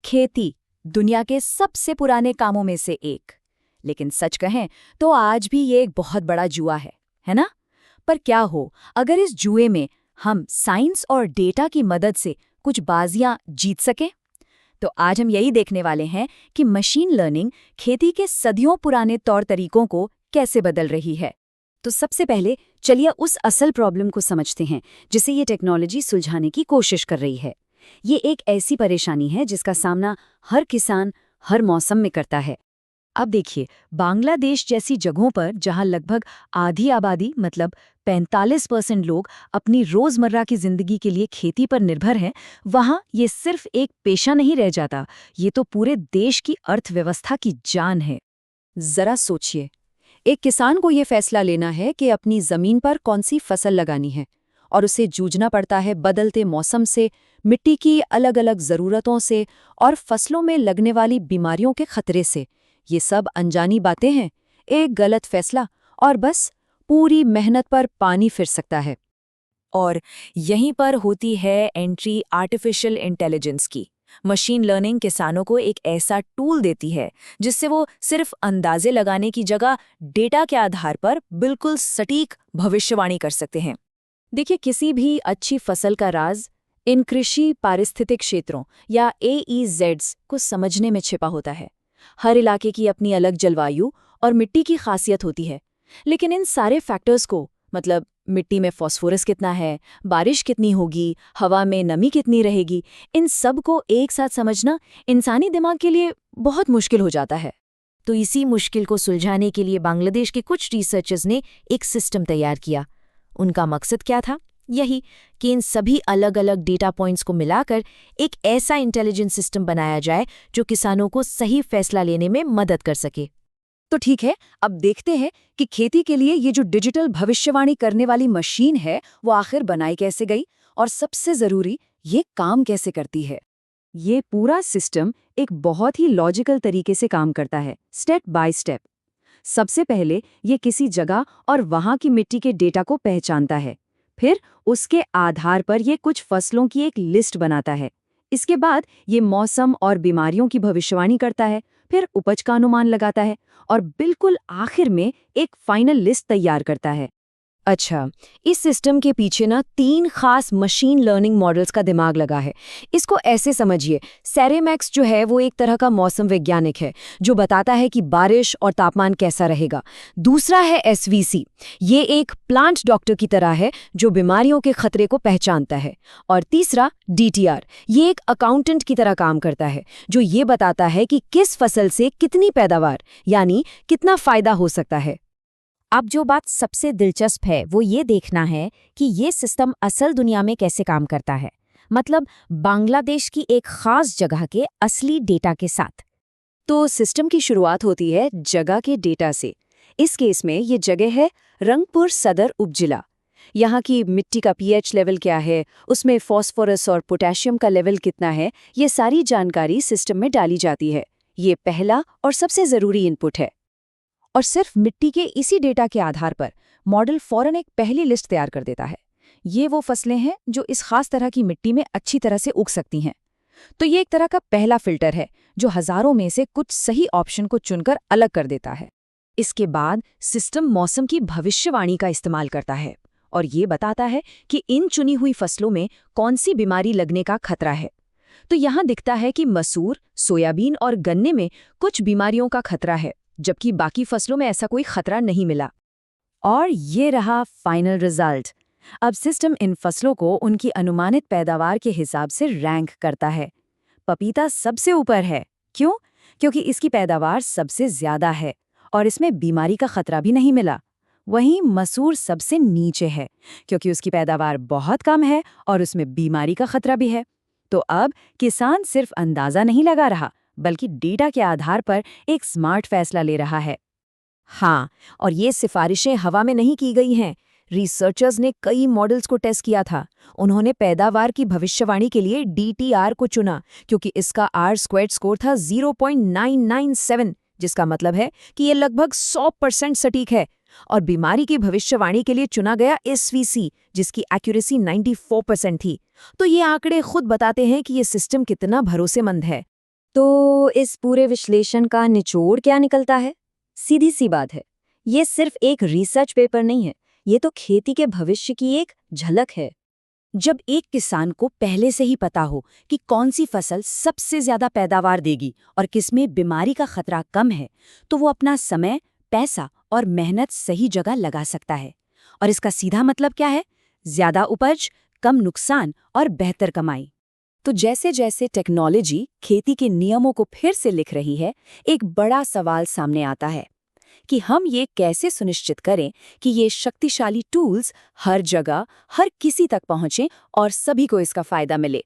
खेती दुनिया के सबसे पुराने कामों में से एक। लेकिन सच कहें तो आज भी ये एक बहुत बड़ा जुआ है ना? पर क्या हो अगर इस जुए में हम साइंस और डेटा की मदद से कुछ बाजियां जीत सकें? तो आज हम यही देखने वाले हैं कि मशीन लर्निंग खेती के सदियों पुराने तौर तरीकों को कैसे बदल रही है। तो सबसे पहले चलिए उस असल प्रॉब्लम को समझते हैं जिसे ये टेक्नोलॉजी सुलझाने की कोशिश कर रही है। ये एक ऐसी परेशानी है जिसका सामना हर किसान हर मौसम में करता है। अब देखिए, बांग्लादेश जैसी जगहों पर जहां लगभग आधी आबादी मतलब 45% लोग अपनी रोजमर्रा की जिंदगी के लिए खेती पर निर्भर हैं, वहां ये सिर्फ एक पेशा नहीं रह जाता, ये तो पूरे देश की अर्थव्यवस्था की जान है। जरा सोचिए, एक किसान को ये फैसला लेना है कि अपनी जमीन पर कौन सी फसल लगानी है, और उसे जूझना पड़ता है बदलते मौसम से, मिट्टी की अलग अलग ज़रूरतों से और फसलों में लगने वाली बीमारियों के खतरे से। ये सब अनजानी बातें हैं। एक गलत फैसला और बस पूरी मेहनत पर पानी फिर सकता है। और यहीं पर होती है एंट्री आर्टिफिशियल इंटेलिजेंस की। मशीन लर्निंग किसानों को एक ऐसा टूल देती है जिससे वो सिर्फ अंदाजे लगाने की जगह डेटा के आधार पर बिल्कुल सटीक भविष्यवाणी कर सकते हैं। देखिए, किसी भी अच्छी फसल का राज इन कृषि पारिस्थितिक क्षेत्रों या AEZs को समझने में छिपा होता है। हर इलाके की अपनी अलग जलवायु और मिट्टी की खासियत होती है, लेकिन इन सारे फैक्टर्स को, मतलब मिट्टी में फास्फोरस कितना है, बारिश कितनी होगी, हवा में नमी कितनी रहेगी, इन सब को एक साथ समझना इंसानी दिमाग के लिए बहुत मुश्किल हो जाता है। तो इसी मुश्किल को सुलझाने के लिए बांग्लादेश के कुछ रिसर्चर्स ने एक सिस्टम तैयार किया। उनका मकसद क्या था? यही कि इन सभी अलग अलग डेटा पॉइंट्स को मिलाकर एक ऐसा इंटेलिजेंट सिस्टम बनाया जाए जो किसानों को सही फैसला लेने में मदद कर सके। तो ठीक है, अब देखते हैं कि खेती के लिए ये जो डिजिटल भविष्यवाणी करने वाली मशीन है वो आखिर बनाई कैसे गई, और सबसे जरूरी, ये काम कैसे करती है। ये पूरा सिस्टम एक बहुत ही लॉजिकल तरीके से काम करता है, स्टेप बाय स्टेप। सबसे पहले ये किसी जगह और वहां की मिट्टी के डेटा को पहचानता है। फिर उसके आधार पर ये कुछ फसलों की एक लिस्ट बनाता है। इसके बाद ये मौसम और बीमारियों की भविष्यवाणी करता है, फिर उपज का अनुमान लगाता है और बिल्कुल आखिर में एक फाइनल लिस्ट तैयार करता है। अच्छा, इस सिस्टम के पीछे ना 3 खास मशीन लर्निंग मॉडल्स का दिमाग लगा है। इसको ऐसे समझिए, सेरेमैक्स जो है वो एक तरह का मौसम वैज्ञानिक है जो बताता है कि बारिश और तापमान कैसा रहेगा। दूसरा है SVC, ये एक प्लांट डॉक्टर की तरह है जो बीमारियों के खतरे को पहचानता है। और तीसरा DTR, ये एक अकाउंटेंट की तरह काम करता है जो ये बताता है कि किस फसल से कितनी पैदावार यानी कितना फायदा हो सकता है। अब जो बात सबसे दिलचस्प है वो ये देखना है कि ये सिस्टम असल दुनिया में कैसे काम करता है, मतलब बांग्लादेश की एक खास जगह के असली डेटा के साथ। तो सिस्टम की शुरुआत होती है जगह के डेटा से। इस केस में ये जगह है रंगपुर सदर उपजिला। यहाँ की मिट्टी का pH लेवल क्या है, उसमें फास्फोरस और पोटेशियम का लेवल कितना है, ये सारी जानकारी सिस्टम में डाली जाती है। ये पहला और सबसे ज़रूरी इनपुट है। और सिर्फ मिट्टी के इसी डेटा के आधार पर मॉडल फौरन एक पहली लिस्ट तैयार कर देता है। ये वो फसलें हैं जो इस खास तरह की मिट्टी में अच्छी तरह से उग सकती हैं। तो ये एक तरह का पहला फिल्टर है जो हजारों में से कुछ सही ऑप्शन को चुनकर अलग कर देता है। इसके बाद सिस्टम मौसम की भविष्यवाणी का इस्तेमाल करता है और ये बताता है कि इन चुनी हुई फसलों में कौन सी बीमारी लगने का खतरा है। तो यहाँ दिखता है कि मसूर, सोयाबीन और गन्ने में कुछ बीमारियों का खतरा है, जबकि बाकी फसलों में ऐसा कोई खतरा नहीं मिला। और ये रहा फाइनल रिजल्ट। अब सिस्टम इन फसलों को उनकी अनुमानित पैदावार के हिसाब से रैंक करता है। पपीता सबसे ऊपर है। क्यों? क्योंकि इसकी पैदावार सबसे ज्यादा है और इसमें बीमारी का खतरा भी नहीं मिला। वहीं मसूर सबसे नीचे है क्योंकि उसकी पैदावार बहुत कम है और उसमें बीमारी का खतरा भी है। तो अब किसान सिर्फ अंदाजा नहीं लगा रहा, बल्कि डेटा के आधार पर एक स्मार्ट फैसला ले रहा है। हाँ, और ये सिफारिशें हवा में नहीं की गई हैं। रिसर्चर्स ने कई मॉडल्स को टेस्ट किया था। उन्होंने पैदावार की भविष्यवाणी के लिए DTR को चुना क्योंकि इसका R² स्कोर था 0.997, जिसका मतलब है कि ये लगभग 100% सटीक है। और बीमारी की भविष्यवाणी के लिए चुना गया SVC, जिसकी एक्यूरेसी 94% थी। तो ये आंकड़े खुद बताते हैं कि ये सिस्टम कितना भरोसेमंद है। तो इस पूरे विश्लेषण का निचोड़ क्या निकलता है? सीधी सी बात है, ये सिर्फ एक रिसर्च पेपर नहीं है, ये तो खेती के भविष्य की एक झलक है। जब एक किसान को पहले से ही पता हो कि कौन सी फसल सबसे ज्यादा पैदावार देगी और किसमें बीमारी का खतरा कम है, तो वो अपना समय, पैसा और मेहनत सही जगह लगा सकता है। और इसका सीधा मतलब क्या है? ज्यादा उपज, कम नुकसान और बेहतर कमाई। तो जैसे जैसे टेक्नोलॉजी खेती के नियमों को फिर से लिख रही है, एक बड़ा सवाल सामने आता है कि हम ये कैसे सुनिश्चित करें कि ये शक्तिशाली टूल्स हर जगह, हर किसी तक पहुंचें और सभी को इसका फायदा मिले।